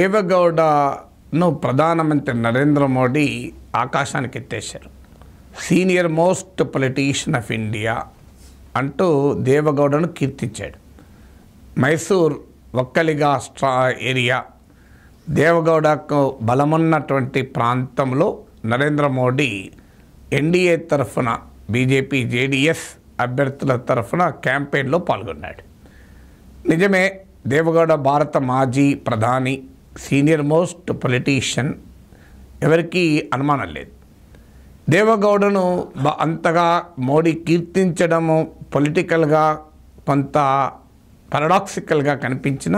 దేవగౌడను ప్రధానమంత్రి నరేంద్ర మోడీ ఆకాశానికి ఎత్తేశారు. Senior most politician of India అంటూ దేవగౌడను కీర్తించాడు. మైసూర్ ఒక్కలిగా ఏరియా దేవగౌడకు బలమున్నటువంటి ప్రాంతంలో నరేంద్ర మోడీ ఎన్డీఏ తరఫున బీజేపీ జేడీఎస్ అభ్యర్థుల తరఫున క్యాంపెయిన్లో పాల్గొన్నాడు. నిజమే, దేవగౌడ భారత మాజీ ప్రధాని, సీనియర్ మోస్ట్ పొలిటీషియన్, ఎవరికీ అనుమానం లేదు. దేవగౌడను అంతగా మోడీ కీర్తించడము పొలిటికల్గా కొంత పారాడాక్సికల్గా కనిపించిన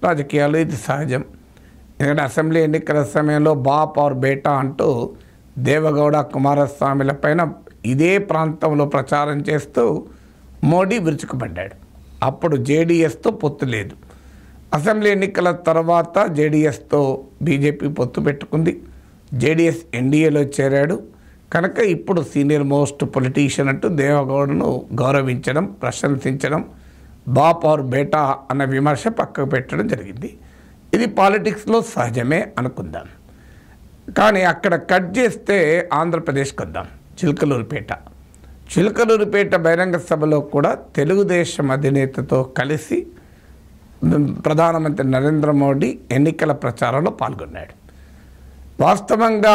రాజకీయాలు ఇది సహజం. ఎందుకంటే అసెంబ్లీ ఎన్నికల సమయంలో బాప్ ఆర్ బేటా అంటూ దేవగౌడ కుమారస్వామిల పైన ఇదే ప్రాంతంలో ప్రచారం చేస్తూ మోడీ విరుచుకుపడ్డాడు. అప్పుడు జేడీఎస్తో పొత్తు లేదు. అసెంబ్లీ ఎన్నికల తర్వాత జేడీఎస్తో బీజేపీ పొత్తు పెట్టుకుంది. జేడీఎస్ ఎన్డీఏలో చేరాడు. కనుక ఇప్పుడు సీనియర్ మోస్ట్ పొలిటీషియన్ అంటూ దేవగౌడను గౌరవించడం, ప్రశంసించడం, బాప్ ఆర్ బేటా అన్న విమర్శ పక్కకు పెట్టడం జరిగింది. ఇది పాలిటిక్స్లో సహజమే అనుకుందాం. కానీ అక్కడ కట్ చేస్తే ఆంధ్రప్రదేశ్కి వద్దాం. చిలకలూరిపేట బహిరంగ సభలో కూడా తెలుగుదేశం అధినేతతో కలిసి ప్రధానమంత్రి నరేంద్ర మోడీ ఎన్నికల ప్రచారంలో పాల్గొన్నాడు. వాస్తవంగా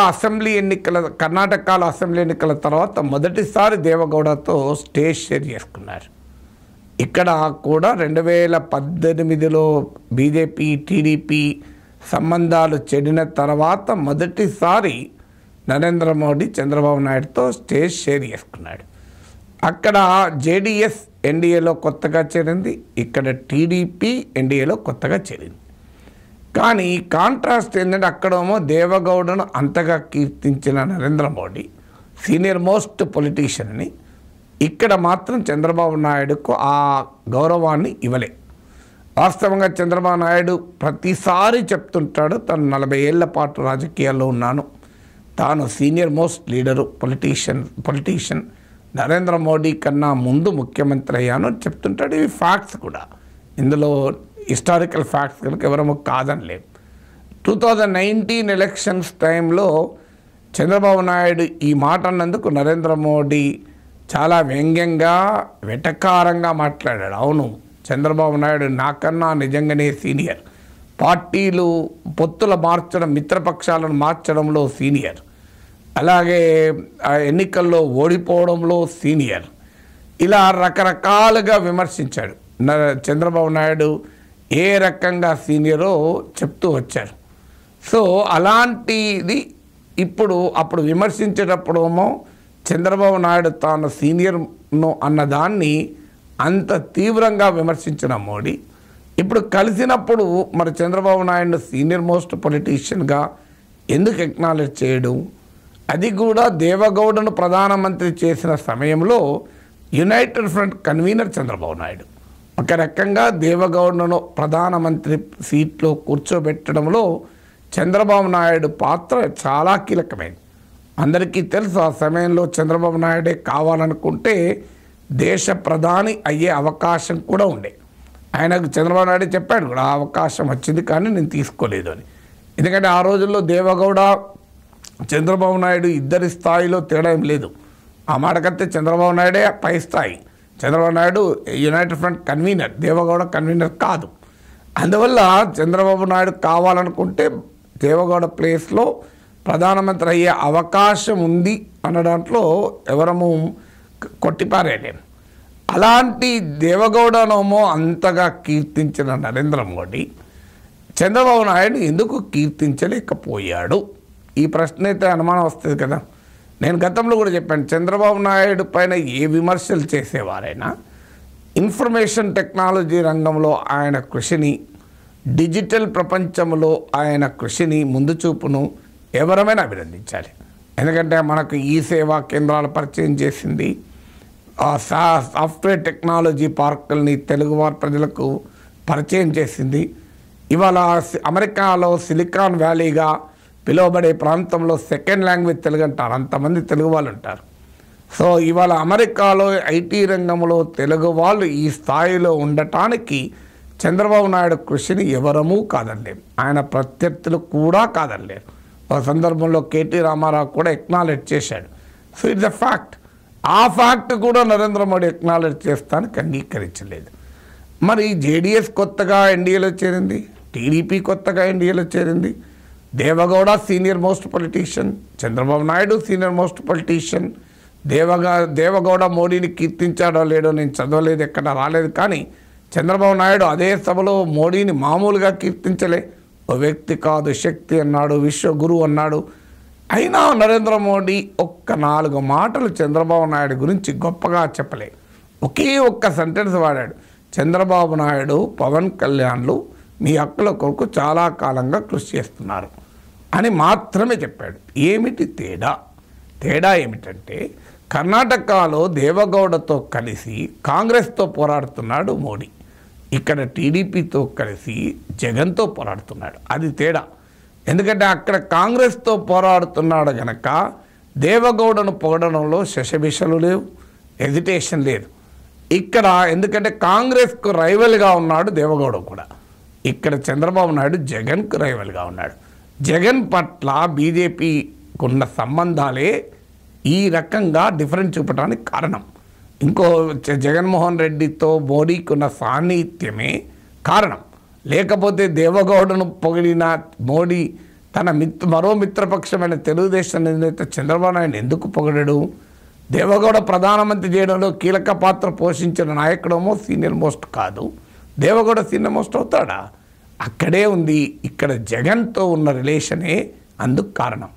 కర్ణాటకలో అసెంబ్లీ ఎన్నికల తర్వాత మొదటిసారి దేవగౌడతో స్టేజ్ షేర్ చేసుకున్నారు. ఇక్కడ కూడా 2018లో బీజేపీ టీడీపీ సంబంధాలు చెడిన తర్వాత మొదటిసారి నరేంద్ర మోడీ చంద్రబాబు నాయుడుతో స్టేజ్ షేర్ చేసుకున్నాడు. అక్కడ జేడీఎస్ ఎన్డీఏలో కొత్తగా చేరింది, ఇక్కడ టీడీపీ ఎన్డీఏలో కొత్తగా చేరింది. కానీ కాంట్రాస్ట్ ఏంటంటే అక్కడేమో దేవగౌడను అంతగా కీర్తించిన Narendra Modi senior most politician అని, ఇక్కడ మాత్రం చంద్రబాబు నాయుడుకు ఆ గౌరవాన్ని ఇవ్వలే. వాస్తవంగా చంద్రబాబు నాయుడు ప్రతిసారి చెప్తుంటాడు, తను 40 ఏళ్ల పాటు రాజకీయాల్లో ఉన్నాను, తాను senior most leader, politician, Narendra Modi కన్నా ముందు ముఖ్యమంత్రి అయ్యాను అని చెప్తుంటాడు. ఇవి ఫ్యాక్ట్స్ కూడా, ఇందులో హిస్టారికల్ ఫ్యాక్ట్స్ కనుక ఎవరమో కాదని లేవు. 2019 ఎలక్షన్స్ టైంలో చంద్రబాబు నాయుడు ఈ మాట అన్నందుకు నరేంద్ర మోడీ చాలా వ్యంగ్యంగా, వెటకారంగా మాట్లాడాడు. అవును, చంద్రబాబు నాయుడు నాకన్నా నిజంగానే సీనియర్, పార్టీలు పొత్తుల మార్చడం, మిత్రపక్షాలను మార్చడంలో సీనియర్, అలాగే ఎన్నికల్లో ఓడిపోవడంలో సీనియర్, ఇలా రకరకాలుగా విమర్శించాడు. చంద్రబాబు నాయుడు ఏ రకంగా సీనియరో చెప్తూ వచ్చారు. సో అలాంటిది అప్పుడు విమర్శించేటప్పుడేమో చంద్రబాబు నాయుడు తాను సీనియర్ను అన్నదాన్ని అంత తీవ్రంగా విమర్శించిన మోడీ ఇప్పుడు కలిసినప్పుడు మరి చంద్రబాబు నాయుడు సీనియర్ మోస్ట్ పొలిటీషియన్గా ఎందుకు ఎక్నాలెడ్జ్ చేయడం? అది కూడా దేవగౌడను ప్రధానమంత్రి చేసిన సమయంలో United front convener Chandrababu Naidu. ఒక రకంగా దేవగౌడను ప్రధానమంత్రి సీట్లో కూర్చోబెట్టడంలో చంద్రబాబు నాయుడు పాత్ర చాలా కీలకమైంది. అందరికీ తెలుసు, ఆ సమయంలో చంద్రబాబు నాయుడే కావాలనుకుంటే దేశ ప్రధాని అయ్యే అవకాశం కూడా ఉండే. ఆయనకు చంద్రబాబు నాయుడు చెప్పాడు కూడా, ఆ అవకాశం వచ్చింది కానీ నేను తీసుకోలేదు అని. ఎందుకంటే ఆ రోజుల్లో దేవగౌడ, చంద్రబాబు నాయుడు ఇద్దరి స్థాయిలో తేడా ఏం లేదు. ఆ మాటకైతే చంద్రబాబు నాయుడే పై స్థాయి, Chandrababu Naidu United front convener, Deve Gowda convener కాదు. అందువల్ల చంద్రబాబు నాయుడు కావాలనుకుంటే దేవగౌడ ప్లేస్లో ప్రధానమంత్రి అయ్యే అవకాశం ఉంది అన్న దాంట్లో ఎవరము కొట్టిపారేలేము. అలాంటి దేవగౌడనేమో అంతగా కీర్తించిన నరేంద్ర మోడీ చంద్రబాబు నాయుడు ఎందుకు కీర్తించలేకపోయాడు? ఈ ప్రశ్న అయితే అనుమానం వస్తుంది కదా. నేను గతంలో కూడా చెప్పాను, చంద్రబాబు నాయుడు పైన ఏ విమర్శలు చేసేవారైనా ఇన్ఫర్మేషన్ టెక్నాలజీ రంగంలో ఆయన కృషిని, డిజిటల్ ప్రపంచంలో ఆయన కృషిని, ముందు చూపును ఎవరమైనా అభినందించాలి. ఎందుకంటే మనకు ఈ సేవా కేంద్రాలు పరిచయం చేసింది, ఆ సాఫ్ట్వేర్ టెక్నాలజీ పార్కుల్ని తెలుగువారి ప్రజలకు పరిచయం చేసింది. ఇవాళ అమెరికాలో సిలికాన్ వ్యాలీగా పిలువబడే ప్రాంతంలో సెకండ్ లాంగ్వేజ్ తెలుగు అంటారు, అంతమంది తెలుగు వాళ్ళు ఉంటారు. సో ఇవాళ అమెరికాలో ఐటీ రంగంలో తెలుగు వాళ్ళు ఈ స్థాయిలో ఉండటానికి చంద్రబాబు నాయుడు కృషిని ఎవరమూ కాదనలేరు, ఆయన ప్రత్యర్థులు కూడా కాదనలేరు. ఒక సందర్భంలో కేటీ రామారావు కూడా ఎక్నాలెడ్జ్ చేశాడు. So it's a fact. ఆ ఫ్యాక్ట్ కూడా నరేంద్ర మోడీ ఎక్నాలెడ్జ్ చేస్తానికి అంగీకరించలేదు. మరి జేడీఎస్ కొత్తగా ఎన్డీఏలో చేరింది, టీడీపీ కొత్తగా ఎన్డీఏలో చేరింది. Deve Gowda senior most politician, Chandrababu Naidu senior most politician. Deve Gowda మోడీని కీర్తించాడో లేడో నేను చదవలేదు, ఎక్కడ రాలేదు. కానీ చంద్రబాబు నాయుడు అదే సభలో మోడీని మామూలుగా కీర్తించలే. ఓ వ్యక్తి కాదు శక్తి అన్నాడు, విశ్వగురు అన్నాడు. అయినా నరేంద్ర మోడీ ఒక్క 4 మాటలు చంద్రబాబు నాయుడు గురించి గొప్పగా చెప్పలే. ఒకే ఒక్క సెంటెన్స్ వాడాడు, చంద్రబాబు నాయుడు పవన్ కళ్యాణ్లు మీ హక్కుల కొరకు చాలా కాలంగా కృషి చేస్తున్నారు అని మాత్రమే చెప్పాడు. ఏమిటి తేడా? తేడా ఏమిటంటే కర్ణాటకలో దేవగౌడతో కలిసి కాంగ్రెస్తో పోరాడుతున్నాడు మోడీ, ఇక్కడ టీడీపీతో కలిసి జగన్తో పోరాడుతున్నాడు. అది తేడా. ఎందుకంటే అక్కడ కాంగ్రెస్తో పోరాడుతున్నాడు కనుక దేవగౌడను పొగడడంలో శశభిషలు లేవు, ఎజిటేషన్ లేదు. ఇక్కడ ఎందుకంటే కాంగ్రెస్కు రైవల్గా ఉన్నాడు దేవగౌడ కూడా. ఇక్కడ చంద్రబాబు నాయుడు జగన్కు రైవల్గా ఉన్నాడు. జగన్ పట్ల బీజేపీకున్న సంబంధాలే ఈ రకంగా డిఫరెన్స్ చూపడానికి కారణం. ఇంకో జగన్మోహన్ రెడ్డితో మోడీకున్న సాన్నిహిత్యమే కారణం. లేకపోతే దేవగౌడను పొగిడిన మోడీ తన మరో మిత్రపక్షమైన తెలుగుదేశం నేత చంద్రబాబు నాయుడు ఎందుకు పొగడడు? దేవగౌడ ప్రధానమంత్రి చేయడంలో కీలక పాత్ర పోషించిన నాయకుడేమో సీనియర్ మోస్ట్ కాదు, దేవగౌడ సీనియర్ మోస్ట్ అవుతాడా? అక్కడే ఉంది. ఇక్కడ జగన్తో ఉన్న రిలేషనే అందుకు కారణం.